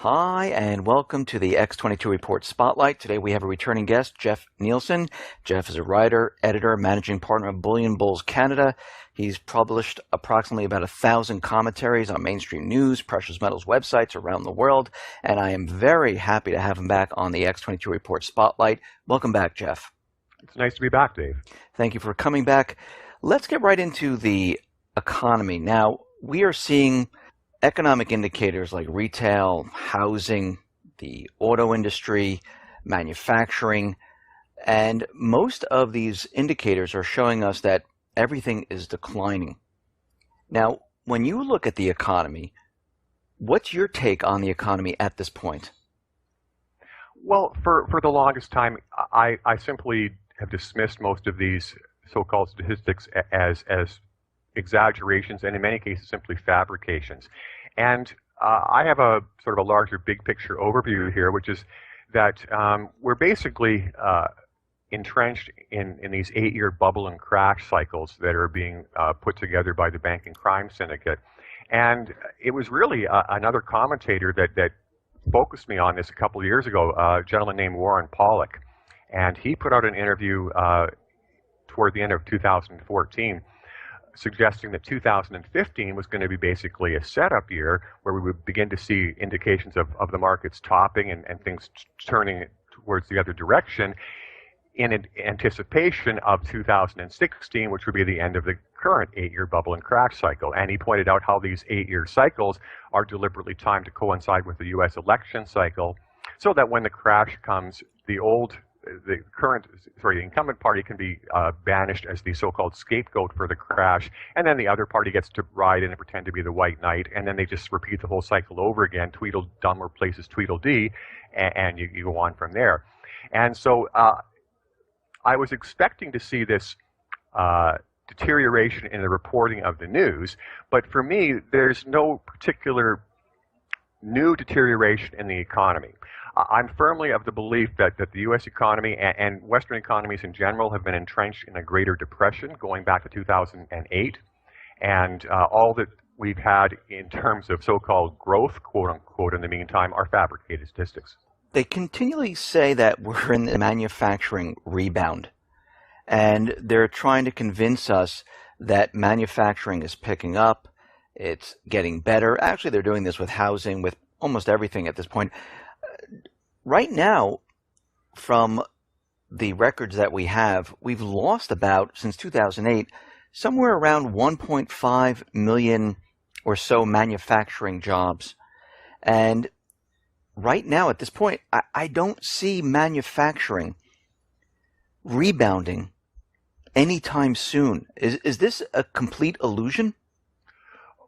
Hi, and welcome to the X22 Report Spotlight. Today we have a returning guest, Jeff Nielson. Jeff is a writer, editor, managing partner of Bullion Bulls Canada. He's published approximately about 1,000 commentaries on mainstream news, precious metals websites around the world, and I am very happy to have him back on the X22 Report Spotlight. Welcome back, Jeff. It's nice to be back, Dave. Thank you for coming back. Let's get right into the economy. Now, we are seeing economic indicators like retail, housing, the auto industry, manufacturing, and most of these indicators are showing us that everything is declining. Now, when you look at the economy, what's your take on the economy at this point? Well, for the longest time, I simply have dismissed most of these so-called statistics as exaggerations and in many cases simply fabrications. And I have a sort of a larger big picture overview here, which is that we're basically entrenched in these 8-year bubble and crash cycles that are being put together by the banking crime syndicate. And it was really another commentator that focused me on this a couple of years ago, a gentleman named Warren Pollock. And he put out an interview toward the end of 2014 suggesting that 2015 was going to be basically a setup year where we would begin to see indications of the markets topping and things turning towards the other direction in anticipation of 2016, which would be the end of the current 8-year bubble and crash cycle. And he pointed out how these 8-year cycles are deliberately timed to coincide with the U.S. election cycle so that when the crash comes, the incumbent party can be banished as the so-called scapegoat for the crash, and then the other party gets to ride in and pretend to be the white knight, and then they just repeat the whole cycle over again. Tweedledum replaces Tweedledee, and you go on from there. And so I was expecting to see this deterioration in the reporting of the news, but for me, there's no particular new deterioration in the economy. I'm firmly of the belief that the U.S. economy and Western economies in general have been entrenched in a greater depression going back to 2008. And all that we've had in terms of so-called growth, quote unquote, in the meantime, are fabricated statistics. They continually say that we're in the manufacturing rebound. And they're trying to convince us that manufacturing is picking up, it's getting better. Actually, they're doing this with housing, with almost everything at this point. Right now, from the records that we have, we've lost about, since 2008, somewhere around 1.5 million or so manufacturing jobs. And right now, at this point, I don't see manufacturing rebounding anytime soon. Is this a complete illusion?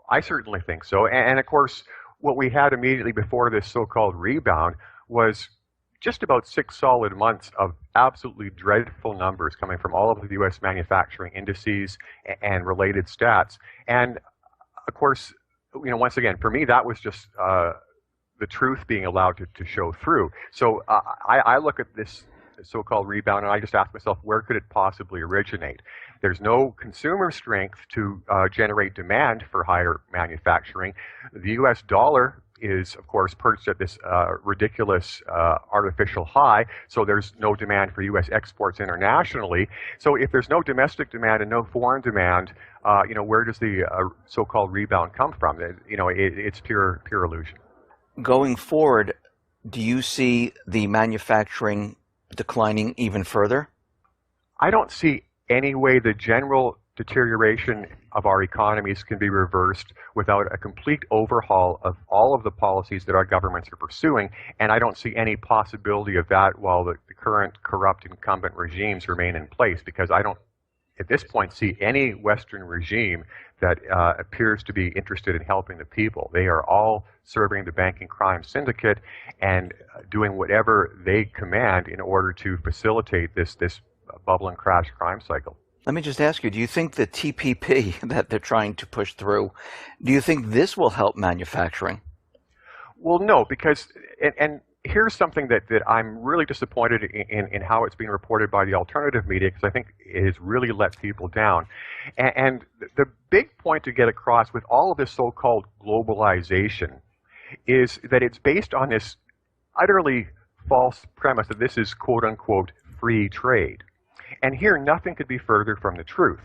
I certainly think so. And of course, what we had immediately before this so-called rebound was just about 6 solid months of absolutely dreadful numbers coming from all of the U.S. manufacturing indices and related stats. And of course, once again, for me, that was just the truth being allowed to show through. So I look at this so-called rebound and I just ask myself, where could it possibly originate? There's no consumer strength to generate demand for higher manufacturing. The U.S. dollar is, of course, perched at this ridiculous artificial high, so there's no demand for U.S. exports internationally. So if there's no domestic demand and no foreign demand, where does the so-called rebound come from? It's pure illusion. Going forward, do you see the manufacturing declining even further? I don't see any way the general deterioration of our economies can be reversed without a complete overhaul of all of the policies that our governments are pursuing, and I don't see any possibility of that while the current corrupt incumbent regimes remain in place, because I don't, at this point, see any Western regime that appears to be interested in helping the people. They are all serving the banking crime syndicate and doing whatever they command in order to facilitate this bubble and crash crime cycle. Let me just ask you, do you think the TPP that they're trying to push through, do you think this will help manufacturing? Well, no, because, and here's something that I'm really disappointed in how it's being reported by the alternative media, because I think it has really let people down. And the big point to get across with all of this so-called globalization is that it's based on this utterly false premise that this is quote unquote free trade. And here, nothing could be further from the truth.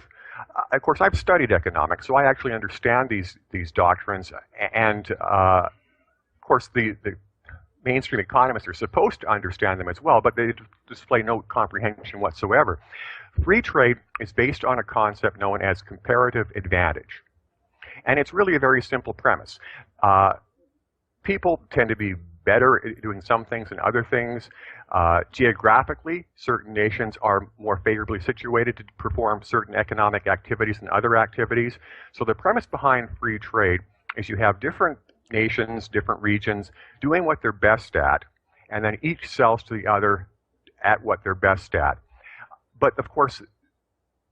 Of course, I've studied economics, so I actually understand these doctrines. And of course, the mainstream economists are supposed to understand them as well, but they display no comprehension whatsoever. Free trade is based on a concept known as comparative advantage. And it's really a very simple premise. People tend to be better at doing some things than other things. Geographically, certain nations are more favorably situated to perform certain economic activities than other activities. So the premise behind free trade is you have different nations, different regions doing what they're best at, and then each sells to the other at what they're best at. But of course,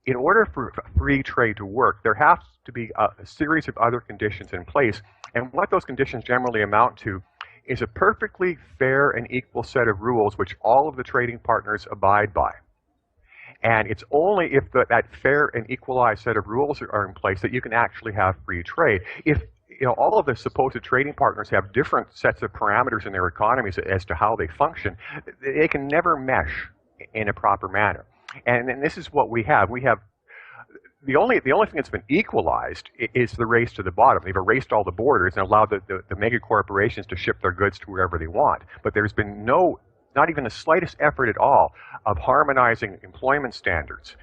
in order for free trade to work, there has to be a series of other conditions in place. And what those conditions generally amount to is a perfectly fair and equal set of rules which all of the trading partners abide by. And it's only if that fair and equalized set of rules are in place that you can actually have free trade. If all of the supposed trading partners have different sets of parameters in their economies as to how they function, they can never mesh in a proper manner. And this is what we have. We have the only thing that's been equalized is the race to the bottom. They've erased all the borders and allowed the mega corporations to ship their goods to wherever they want. But there's been not even the slightest effort at all of harmonizing employment standards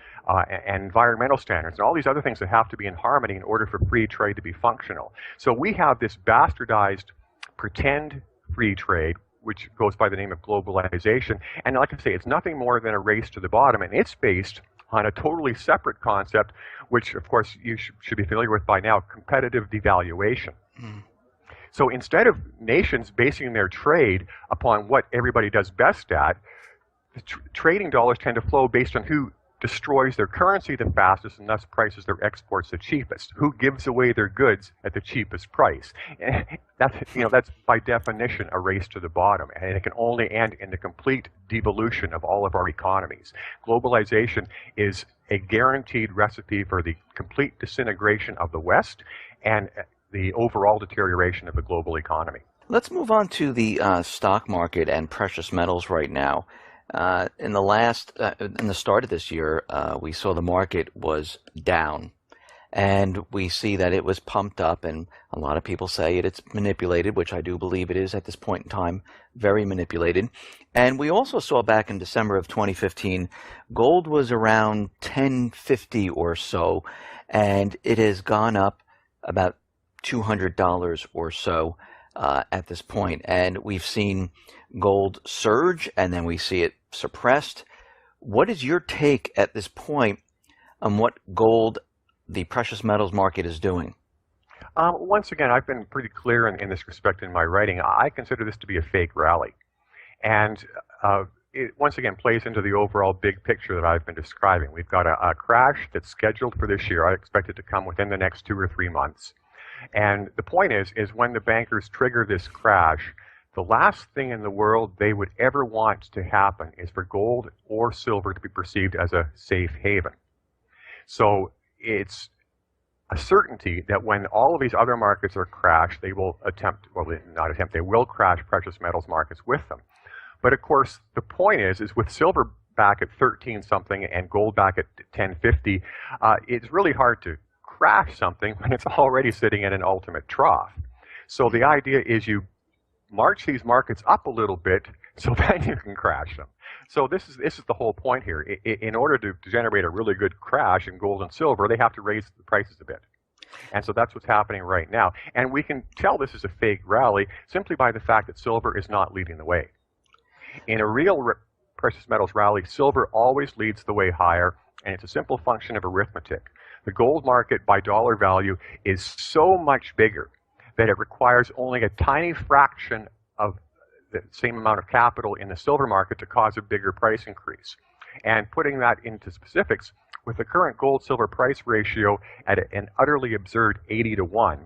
and environmental standards and all these other things that have to be in harmony in order for free trade to be functional. So we have this bastardized pretend free trade, which goes by the name of globalization. And like I say, it's nothing more than a race to the bottom, and it's based on a totally separate concept, which of course you should be familiar with by now, competitive devaluation. So instead of nations basing their trade upon what everybody does best at, the trading dollars tend to flow based on who destroys their currency the fastest and thus prices their exports the cheapest, who gives away their goods at the cheapest price. And that's by definition a race to the bottom, and it can only end in the complete devolution of all of our economies. Globalization is a guaranteed recipe for the complete disintegration of the West and the overall deterioration of the global economy. Let's move on to the stock market and precious metals right now. In the start of this year, we saw the market was down, and we see that it was pumped up, and a lot of people say it's manipulated, which I do believe it is at this point in time, very manipulated. And we also saw back in December of 2015, gold was around $10.50 or so, and it has gone up about $200 or so at this point. And we've seen gold surge, and then we see it suppressed. What is your take at this point on what gold, the precious metals market, is doing? Once again, I've been pretty clear in this respect in my writing. I consider this to be a fake rally. And it once again plays into the overall big picture that I've been describing. We've got a crash that's scheduled for this year. I expect it to come within the next 2 or 3 months. And the point is when the bankers trigger this crash, the last thing in the world they would ever want to happen is for gold or silver to be perceived as a safe haven. So it's a certainty that when all of these other markets are crashed, they will they will crash precious metals markets with them. But of course, the point is with silver back at 13 something and gold back at 10.50, it's really hard to crash something when it's already sitting in an ultimate trough. So the idea is you march these markets up a little bit so then you can crash them. So this is the whole point here. In order to generate a really good crash in gold and silver, they have to raise the prices a bit. And so that's what's happening right now. And we can tell this is a fake rally simply by the fact that silver is not leading the way. In a real precious metals rally, silver always leads the way higher, and it's a simple function of arithmetic. The gold market by dollar value is so much bigger that it requires only a tiny fraction of the same amount of capital in the silver market to cause a bigger price increase. And putting that into specifics, with the current gold-silver price ratio at an utterly absurd 80-to-1,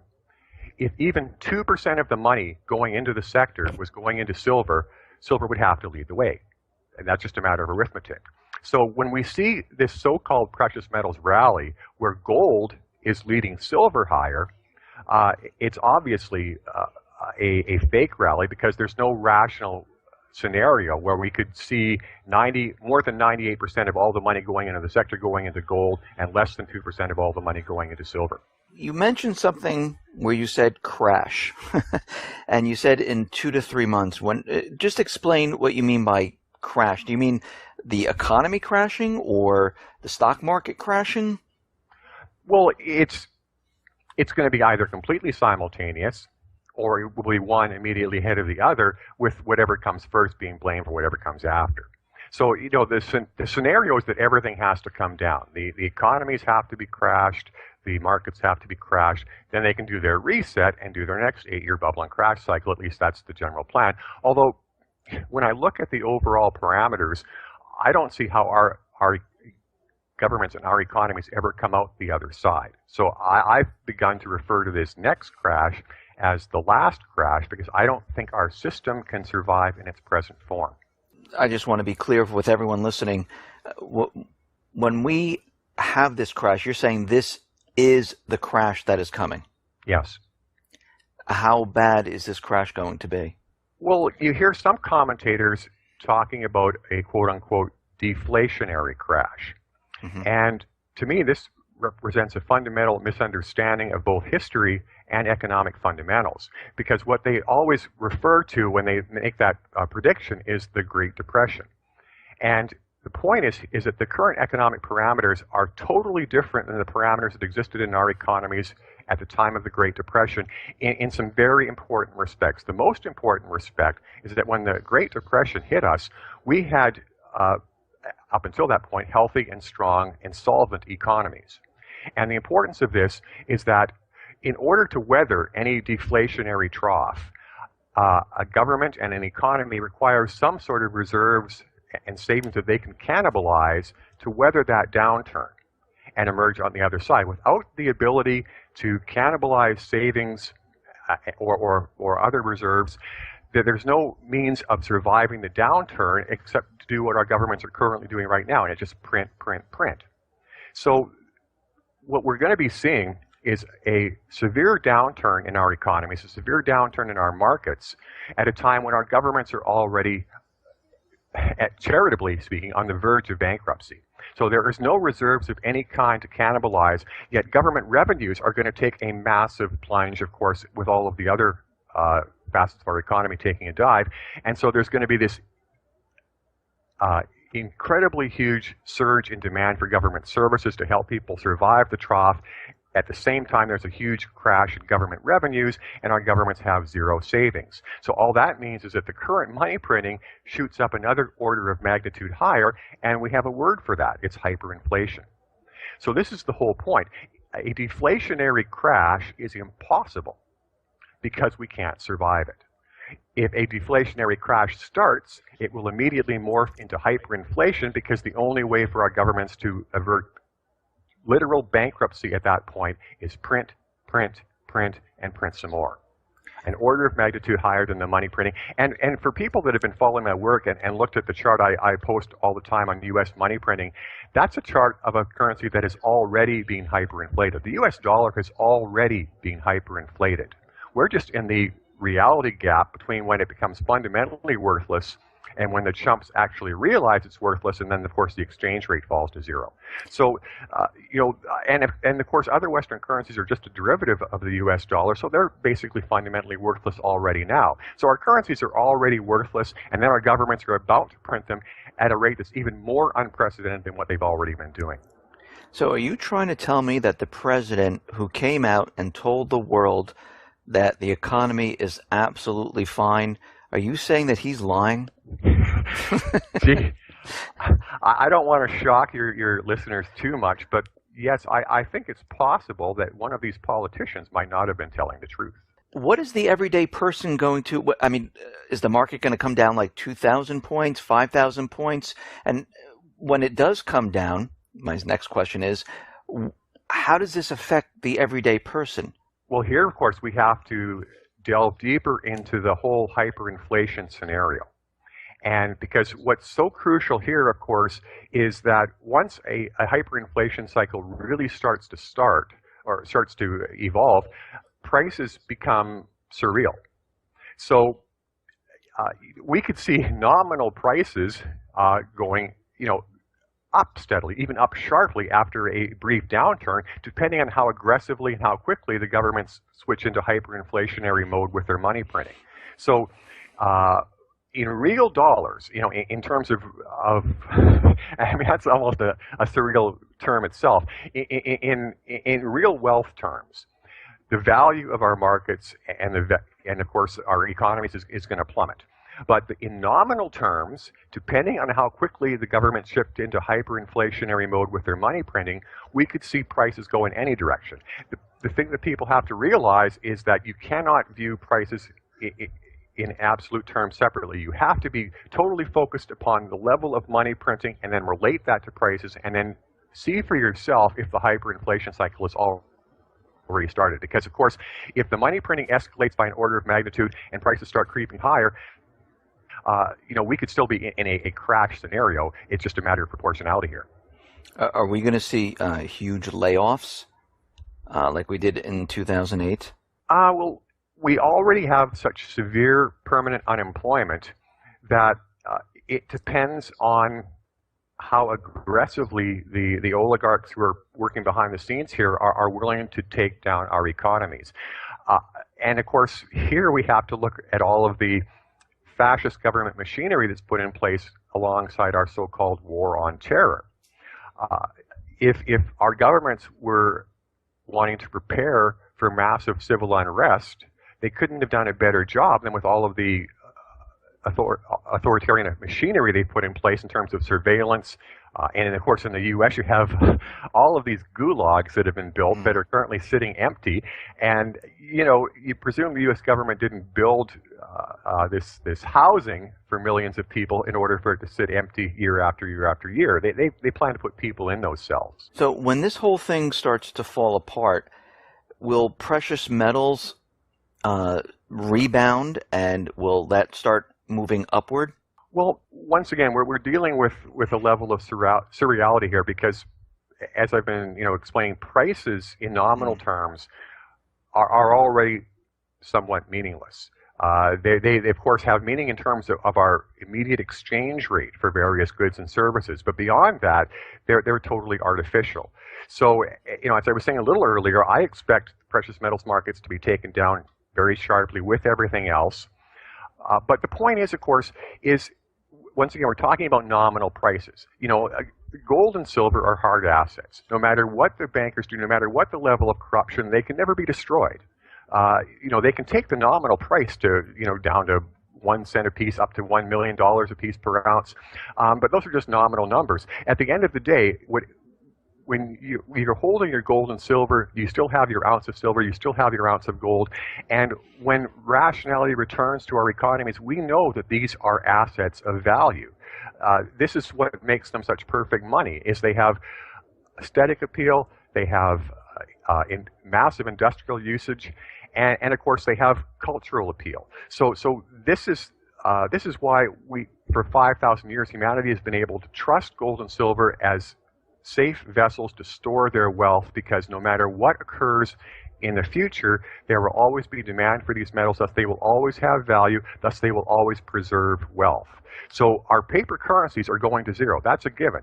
if even 2% of the money going into the sector was going into silver, silver would have to lead the way. And that's just a matter of arithmetic. So when we see this so-called precious metals rally, where gold is leading silver higher, it's obviously a fake rally because there's no rational scenario where we could see more than 98% of all the money going into the sector going into gold and less than 2% of all the money going into silver. You mentioned something where you said crash, and you said in 2 to 3 months. Just explain what you mean by crash. Do you mean the economy crashing or the stock market crashing? Well, it's going to be either completely simultaneous, or it will be one immediately ahead of the other, with whatever comes first being blamed for whatever comes after. So, the scenario is that everything has to come down. The economies have to be crashed, the markets have to be crashed, then they can do their reset and do their next 8-year bubble and crash cycle. At least that's the general plan. Although, when I look at the overall parameters, I don't see how our governments and our economies ever come out the other side. So I've begun to refer to this next crash as the last crash because I don't think our system can survive in its present form. I just want to be clear with everyone listening. When we have this crash, you're saying this is the crash that is coming? Yes. How bad is this crash going to be? Well, you hear some commentators talking about a quote-unquote deflationary crash. Mm-hmm. And to me, this represents a fundamental misunderstanding of both history and economic fundamentals, because what they always refer to when they make that prediction is the Great Depression. And the point is that the current economic parameters are totally different than the parameters that existed in our economies at the time of the Great Depression in some very important respects. The most important respect is that when the Great Depression hit us, we had, up until that point, healthy and strong and solvent economies. And the importance of this is that in order to weather any deflationary trough, a government and an economy require some sort of reserves and savings that they can cannibalize to weather that downturn and emerge on the other side. Without the ability to cannibalize savings or other reserves, there's no means of surviving the downturn except to do what our governments are currently doing right now, and it's just print, print, print. So what we're going to be seeing is a severe downturn in our economies, a severe downturn in our markets at a time when our governments are already, charitably speaking, on the verge of bankruptcy. So there is no reserves of any kind to cannibalize, yet government revenues are going to take a massive plunge, of course, with all of the other facets of our economy taking a dive. And so there's going to be this incredibly huge surge in demand for government services to help people survive the trough. At the same time, there's a huge crash in government revenues, and our governments have zero savings. So all that means is that the current money printing shoots up another order of magnitude higher, and we have a word for that. It's hyperinflation. So this is the whole point. A deflationary crash is impossible because we can't survive it. If a deflationary crash starts, it will immediately morph into hyperinflation because the only way for our governments to avert literal bankruptcy at that point is print, print, print, and print some more. An order of magnitude higher than the money printing. And for people that have been following my work and looked at the chart I post all the time on US money printing, that's a chart of a currency that is already being hyperinflated. The US dollar has already been hyperinflated. We're just in the reality gap between when it becomes fundamentally worthless and when the chumps actually realize it's worthless, and then, of course, the exchange rate falls to zero. So, and of course, other Western currencies are just a derivative of the US dollar, so they're basically fundamentally worthless already now. So our currencies are already worthless, and then our governments are about to print them at a rate that's even more unprecedented than what they've already been doing. So are you trying to tell me that the president who came out and told the world that the economy is absolutely fine, are you saying that he's lying? Gee, I don't want to shock your listeners too much, but yes, I think it's possible that one of these politicians might not have been telling the truth. What is the everyday person going to, I mean, is the market going to come down like 2,000 points, 5,000 points? And when it does come down, my next question is, how does this affect the everyday person? Well, here, of course, we have to delve deeper into the whole hyperinflation scenario. And because what's so crucial here, of course, is that once a hyperinflation cycle really starts to evolve, prices become surreal. So we could see nominal prices going, up steadily, even up sharply after a brief downturn, depending on how aggressively and how quickly the governments switch into hyperinflationary mode with their money printing. So in real dollars, in terms of I mean, that's almost a surreal term itself. In real wealth terms, the value of our markets and of course our economies is going to plummet. But in nominal terms, depending on how quickly the government shift into hyperinflationary mode with their money printing, we could see prices go in any direction. The thing that people have to realize is that you cannot view prices in absolute terms separately. You have to be totally focused upon the level of money printing and then relate that to prices and then see for yourself if the hyperinflation cycle is already started. Because of course, if the money printing escalates by an order of magnitude and prices start creeping higher, we could still be in a crash scenario. It's just a matter of proportionality here. Are we going to see huge layoffs like we did in 2008? Well, we already have such severe permanent unemployment that it depends on how aggressively the oligarchs who are working behind the scenes here are willing to take down our economies. And of course, here we have to look at all of the fascist government machinery that's put in place alongside our so-called war on terror. If our governments were wanting to prepare for massive civil unrest, they couldn't have done a better job than with all of the authoritarian machinery they put in place in terms of surveillance. And of course, in the U.S., you have all of these gulags that have been built that are currently sitting empty. And you presume the U.S. government didn't build this housing for millions of people in order for it to sit empty year after year after year. They plan to put people in those cells. So when this whole thing starts to fall apart, will precious metals rebound, and will that start moving upward? Well, once again, we're dealing with a level of surreality here because, as I've been explaining, prices in nominal terms are already somewhat meaningless. They of course have meaning in terms of our immediate exchange rate for various goods and services, but beyond that, they're totally artificial. So, as I was saying a little earlier, I expect precious metals markets to be taken down very sharply with everything else. But the point is, of course, once again, we're talking about nominal prices. Gold and silver are hard assets. No matter what the bankers do, no matter what the level of corruption, they can never be destroyed. They can take the nominal price to, down to 1 cent a piece, up to $1 million a piece per ounce. But those are just nominal numbers. At the end of the day, when you're holding your gold and silver, you still have your ounce of silver, you still have your ounce of gold. And when rationality returns to our economies, we know that these are assets of value. This is what makes them such perfect money, is they have aesthetic appeal, they have massive industrial usage, and of course they have cultural appeal. So this is why for 5,000 years, humanity has been able to trust gold and silver as safe vessels to store their wealth, because no matter what occurs in the future, there will always be demand for these metals, thus they will always have value, thus they will always preserve wealth. So our paper currencies are going to zero. That's a given.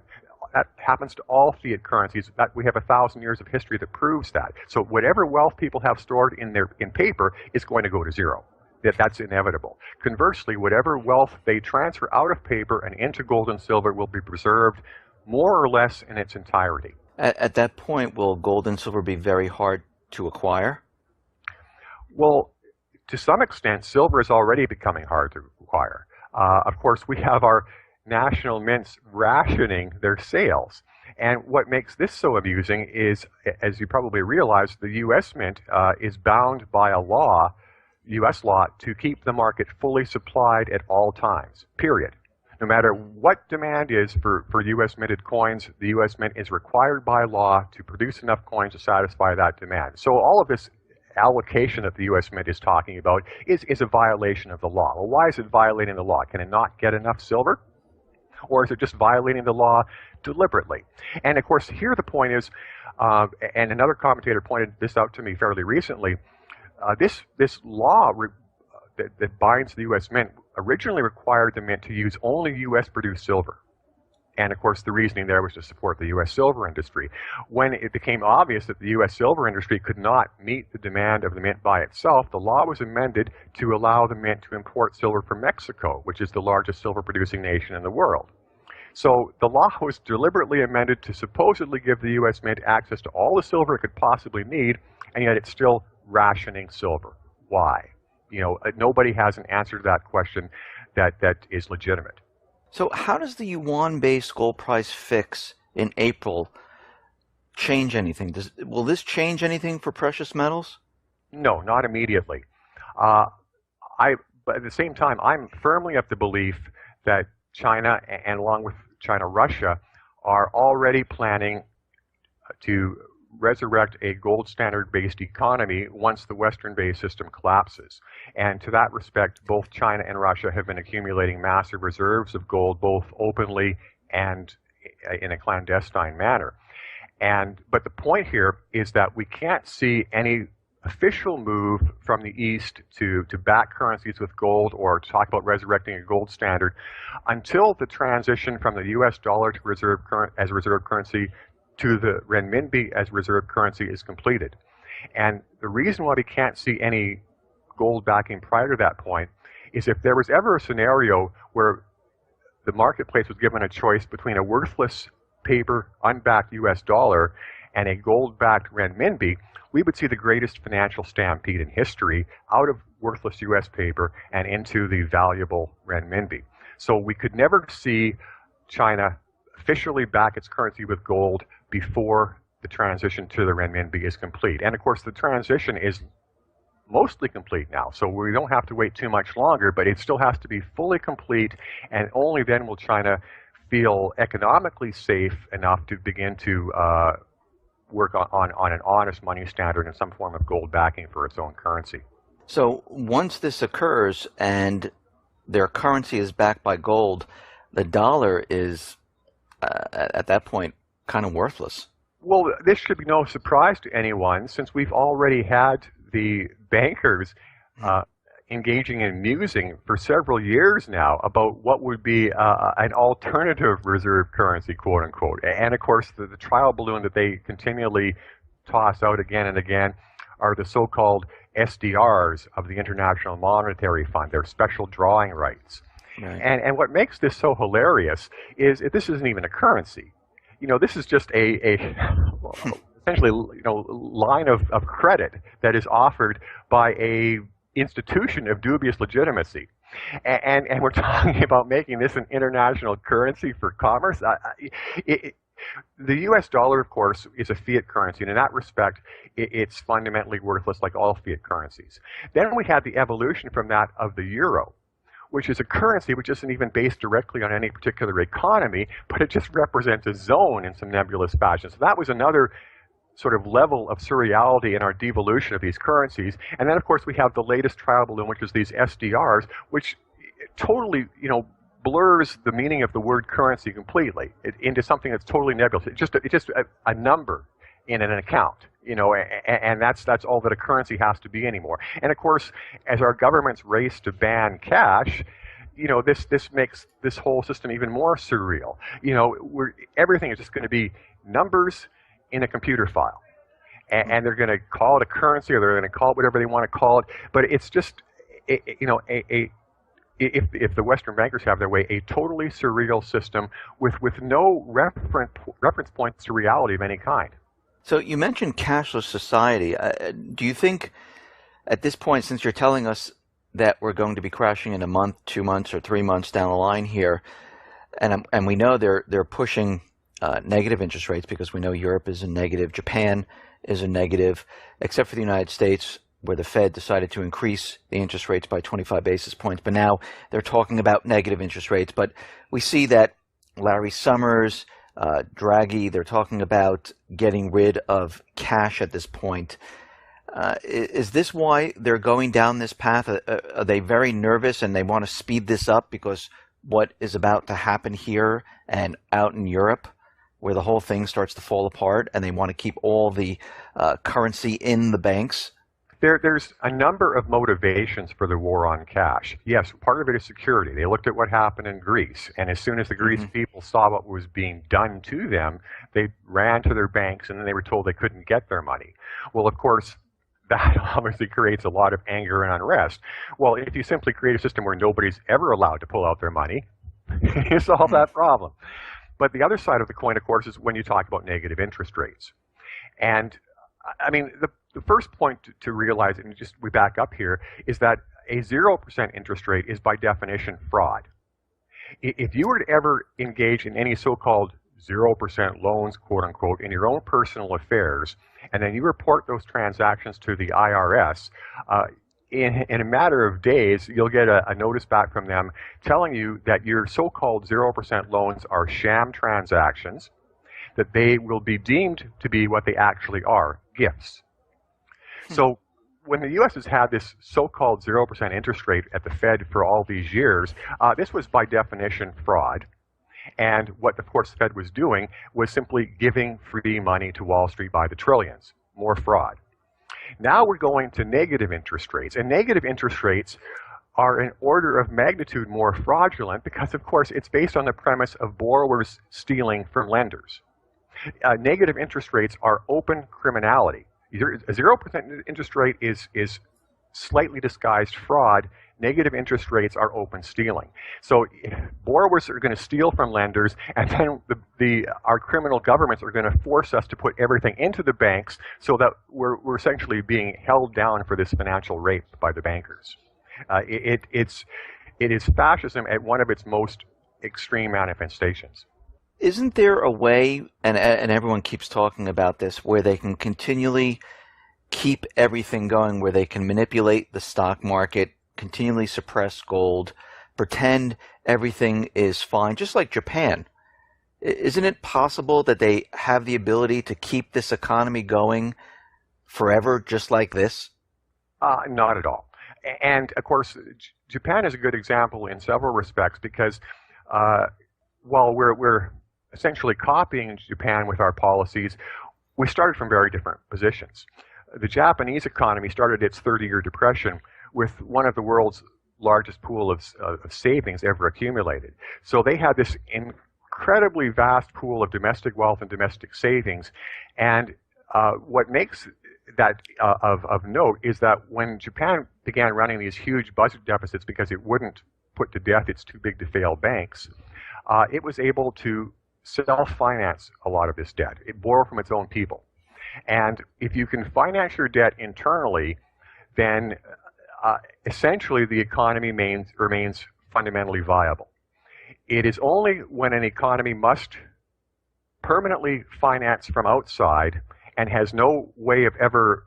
That happens to all fiat currencies. That we have 1,000 years of history that proves that. So whatever wealth people have stored in paper is going to go to zero. That's inevitable. Conversely, whatever wealth they transfer out of paper and into gold and silver will be preserved more or less in its entirety. At that point, will gold and silver be very hard to acquire? Well, to some extent, silver is already becoming hard to acquire. Of course, we have our national mints rationing their sales. And what makes this so amusing is, as you probably realize, the U.S. Mint is bound by a law, U.S. law, to keep the market fully supplied at all times, period. No matter what demand is for U.S. minted coins, the U.S. Mint is required by law to produce enough coins to satisfy that demand. So all of this allocation that the U.S. Mint is talking about is a violation of the law. Well, why is it violating the law? Can it not get enough silver? Or is it just violating the law deliberately? And of course, here the point is, and another commentator pointed this out to me fairly recently, this law that binds the U.S. Mint originally required the Mint to use only U.S. produced silver. And of course, the reasoning there was to support the U.S. silver industry. When it became obvious that the U.S. silver industry could not meet the demand of the Mint by itself, the law was amended to allow the Mint to import silver from Mexico, which is the largest silver producing nation in the world. So the law was deliberately amended to supposedly give the U.S. Mint access to all the silver it could possibly need, and yet it's still rationing silver. Why? Nobody has an answer to that question that is legitimate. So how does the yuan-based gold price fix in April change anything? Will this change anything for precious metals? No, not immediately. But at the same time, I'm firmly of the belief that China, and along with China, Russia, are already planning to resurrect a gold standard-based economy once the Western-based system collapses. And to that respect, both China and Russia have been accumulating massive reserves of gold, both openly and in a clandestine manner. But the point here is that we can't see any official move from the East to back currencies with gold or talk about resurrecting a gold standard until the transition from the US dollar to reserve currency to the renminbi as reserve currency is completed. And the reason why we can't see any gold backing prior to that point is if there was ever a scenario where the marketplace was given a choice between a worthless paper, unbacked US dollar and a gold-backed renminbi, we would see the greatest financial stampede in history out of worthless US paper and into the valuable renminbi. So we could never see China officially back its currency with gold before the transition to the renminbi is complete. And of course, the transition is mostly complete now, so we don't have to wait too much longer, but it still has to be fully complete, and only then will China feel economically safe enough to begin to work on an honest money standard and some form of gold backing for its own currency. So once this occurs and their currency is backed by gold, the dollar is, at that point, kind of worthless. Well, this should be no surprise to anyone, since we've already had the bankers engaging in musing for several years now about what would be an alternative reserve currency, quote unquote. And of course, the trial balloon that they continually toss out again and again are the so-called SDRs of the International Monetary Fund, their special drawing rights. Right. And what makes this so hilarious is this isn't even a currency. This is just essentially, line of credit that is offered by a institution of dubious legitimacy. And we're talking about making this an international currency for commerce. The US dollar, of course, is a fiat currency, and in that respect, it's fundamentally worthless like all fiat currencies. Then we had the evolution from that of the euro, which is a currency which isn't even based directly on any particular economy, but it just represents a zone in some nebulous fashion. So that was another sort of level of surreality in our devolution of these currencies. And then, of course, we have the latest trial balloon, which is these SDRs, which totally, blurs the meaning of the word currency completely into something that's totally nebulous. It's just a number in an account, and that's all that a currency has to be anymore. And of course, as our governments race to ban cash, this makes this whole system even more surreal. Everything is just going to be numbers in a computer file, and they're going to call it a currency, or they're going to call it whatever they want to call it. But it's just, if the Western bankers have their way, a totally surreal system with no reference points to reality of any kind. So you mentioned cashless society. Do you think at this point, since you're telling us that we're going to be crashing in a month, 2 months, or 3 months down the line here, and we know they're pushing negative interest rates because we know Europe is in negative, Japan is in negative, except for the United States, where the Fed decided to increase the interest rates by 25 basis points. But now they're talking about negative interest rates. But we see that Larry Summers, Draghi, they're talking about getting rid of cash at this point. Is this why they're going down this path? Are they very nervous and they want to speed this up because what is about to happen here and out in Europe, where the whole thing starts to fall apart, and they want to keep all the currency in the banks? There's a number of motivations for the war on cash. Yes, part of it is security. They looked at what happened in Greece, and as soon as the Greece people saw what was being done to them, they ran to their banks, and then they were told they couldn't get their money. Well, of course, that obviously creates a lot of anger and unrest. Well, if you simply create a system where nobody's ever allowed to pull out their money, you solve that problem. But the other side of the coin, of course, is when you talk about negative interest rates. And I mean, the first point to realize, and just we back up here, is that a 0% interest rate is by definition fraud. If you were to ever engage in any so-called 0% loans, quote unquote, in your own personal affairs, and then you report those transactions to the IRS, in a matter of days, you'll get a notice back from them telling you that your so-called 0% loans are sham transactions, that they will be deemed to be what they actually are, gifts. So when the U.S. has had this so-called 0% interest rate at the Fed for all these years, this was by definition fraud. And what, of course, the Fed was doing was simply giving free money to Wall Street by the trillions, more fraud. Now we're going to negative interest rates, and negative interest rates are an order of magnitude more fraudulent because, of course, it's based on the premise of borrowers stealing from lenders. Negative interest rates are open criminality. A 0% interest rate is slightly disguised fraud. Negative interest rates are open stealing. So borrowers are going to steal from lenders, and then our criminal governments are going to force us to put everything into the banks so that we're essentially being held down for this financial rape by the bankers. It is fascism at one of its most extreme manifestations. Isn't there a way, and everyone keeps talking about this, where they can continually keep everything going, where they can manipulate the stock market, continually suppress gold, pretend everything is fine, just like Japan? Isn't it possible that they have the ability to keep this economy going forever just like this? Not at all. And of course, Japan is a good example in several respects because while we're essentially copying Japan with our policies, we started from very different positions. The Japanese economy started its 30-year depression with one of the world's largest pool of savings ever accumulated. So they had this incredibly vast pool of domestic wealth and domestic savings. And what makes that of note is that when Japan began running these huge budget deficits because it wouldn't put to death its too big to fail banks, it was able to self-finance a lot of this debt. It borrowed from its own people. And if you can finance your debt internally, then essentially the economy remains fundamentally viable. It is only when an economy must permanently finance from outside and has no way of ever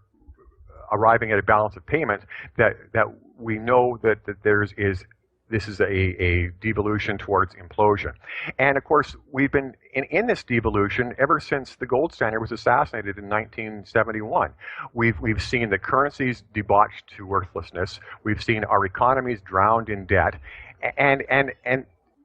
arriving at a balance of payment that we know that this is a devolution towards implosion. And of course, we've been in this devolution ever since the gold standard was assassinated in 1971. We've seen the currencies debauched to worthlessness. We've seen our economies drowned in debt. And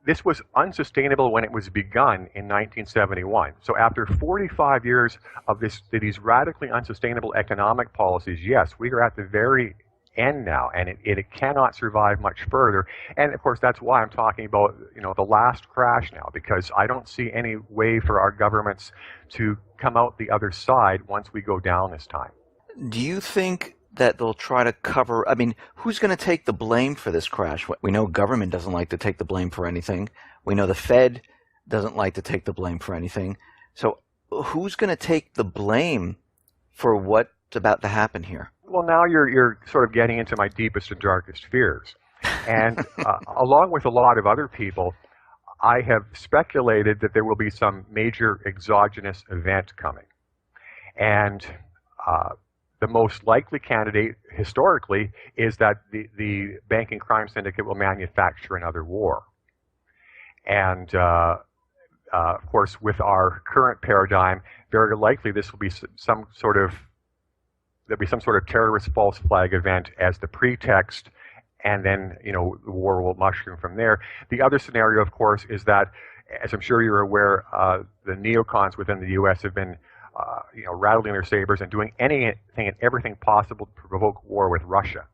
this was unsustainable when it was begun in 1971. So after 45 years of these radically unsustainable economic policies, yes, we are at the very end now, and it cannot survive much further. And of course, that's why I'm talking about the last crash now, because I don't see any way for our governments to come out the other side once we go down this time. Do you think that they'll try to cover? I mean, who's going to take the blame for this crash? We know government doesn't like to take the blame for anything. We know the Fed doesn't like to take the blame for anything. So who's going to take the blame for what's about to happen here? Well, now you're sort of getting into my deepest and darkest fears. And along with a lot of other people, I have speculated that there will be some major exogenous event coming. And the most likely candidate historically is that the banking crime syndicate will manufacture another war. And of course, with our current paradigm, very likely this will be some sort of terrorist false flag event as the pretext, and then the war will mushroom from there. The other scenario, of course, is that, as I'm sure you're aware, the neocons within the U.S. have been rattling their sabers and doing anything and everything possible to provoke war with Russia.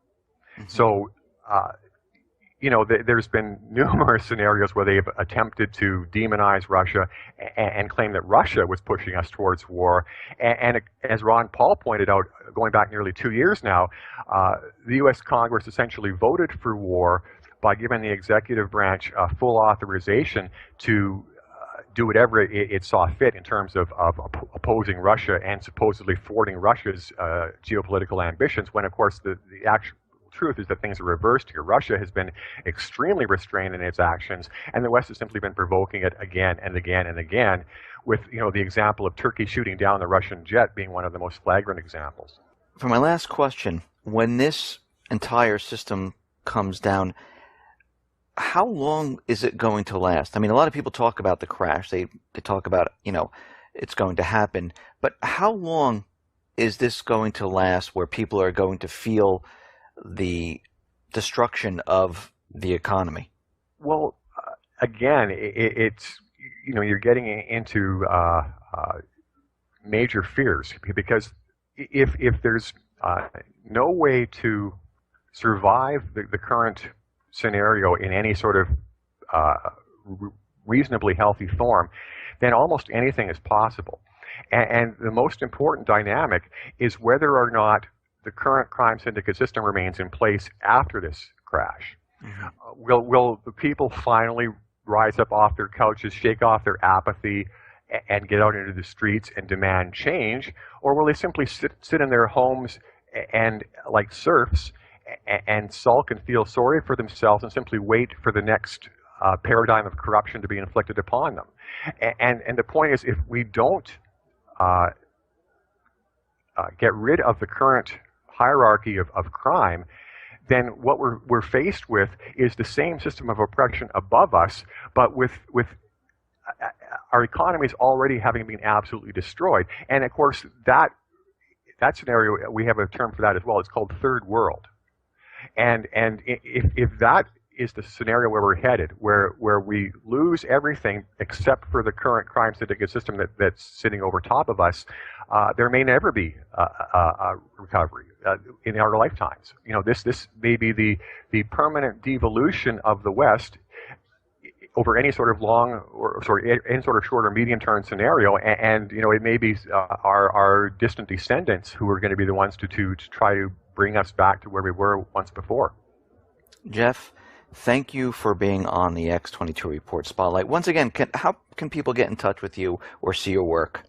Mm-hmm. So, there's been numerous scenarios where they've attempted to demonize Russia and claim that Russia was pushing us towards war. And as Ron Paul pointed out, going back nearly 2 years now, the U.S. Congress essentially voted for war by giving the executive branch full authorization to do whatever it saw fit in terms of opposing Russia and supposedly thwarting Russia's geopolitical ambitions, when, of course, the actual truth is that things are reversed here. Russia has been extremely restrained in its actions, and the West has simply been provoking it again and again and again, with the example of Turkey shooting down the Russian jet being one of the most flagrant examples. For my last question, when this entire system comes down, how long is it going to last? I mean, a lot of people talk about the crash. They talk about, it's going to happen. But how long is this going to last where people are going to feel the destruction of the economy? Well, again, it's, you're getting into major fears, because if there's no way to survive the current scenario in any sort of reasonably healthy form, then almost anything is possible. And the most important dynamic is whether or not the current crime syndicate system remains in place after this crash. Mm-hmm. Will the people finally rise up off their couches, shake off their apathy, and get out into the streets and demand change? Or will they simply sit in their homes and, like serfs, and sulk and feel sorry for themselves and simply wait for the next paradigm of corruption to be inflicted upon them? And the point is, if we don't get rid of the current hierarchy of crime, then what we're faced with is the same system of oppression above us, but with our economies already having been absolutely destroyed. And of course, that scenario, we have a term for that as well. It's called third world. And if that is the scenario where we're headed, where we lose everything except for the current crime syndicate system that's sitting over top of us, there may never be a recovery in our lifetimes. This may be the permanent devolution of the West over any sort of any sort of short or medium term scenario, and it may be our distant descendants who are going to be the ones to try to bring us back to where we were once before. Jeff, thank you for being on the X22 Report Spotlight. Once again, how can people get in touch with you or see your work?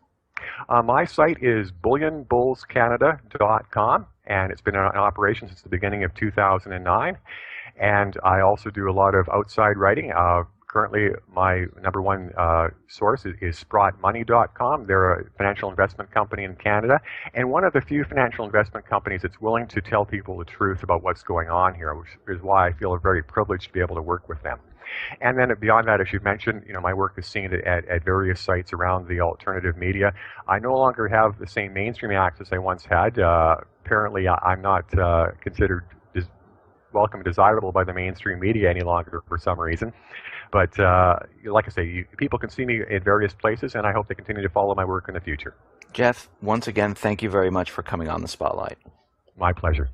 My site is bullionbullscanada.com, and it's been in operation since the beginning of 2009. And I also do a lot of outside writing. Currently, my number one source is SprottMoney.com. They're a financial investment company in Canada, and one of the few financial investment companies that's willing to tell people the truth about what's going on here, which is why I feel very privileged to be able to work with them. And then beyond that, as you mentioned, my work is seen at various sites around the alternative media. I no longer have the same mainstream access I once had. Apparently, I'm not considered welcome and desirable by the mainstream media any longer for some reason. But like I say, people can see me in various places, and I hope they continue to follow my work in the future. Jeff, once again, thank you very much for coming on the Spotlight. My pleasure.